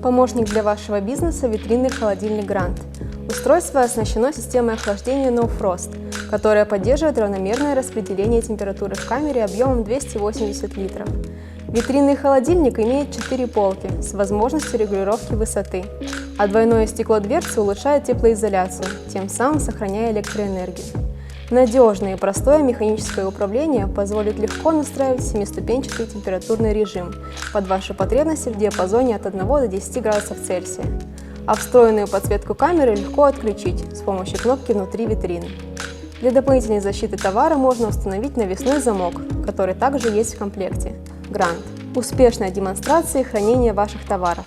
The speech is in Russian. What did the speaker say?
Помощник для вашего бизнеса – витринный холодильник Grand. Устройство оснащено системой охлаждения No Frost, которая поддерживает равномерное распределение температуры в камере объемом 280 литров. Витринный холодильник имеет 4 полки с возможностью регулировки высоты, а двойное стекло дверцы улучшает теплоизоляцию, тем самым сохраняя электроэнергию. Надежное и простое механическое управление позволит легко настраивать семиступенчатый температурный режим под ваши потребности в диапазоне от 1 до 10 градусов Цельсия, а встроенную подсветку камеры легко отключить с помощью кнопки внутри витрины. Для дополнительной защиты товара можно установить навесной замок, который также есть в комплекте. Grand. Успешная демонстрация и хранение ваших товаров.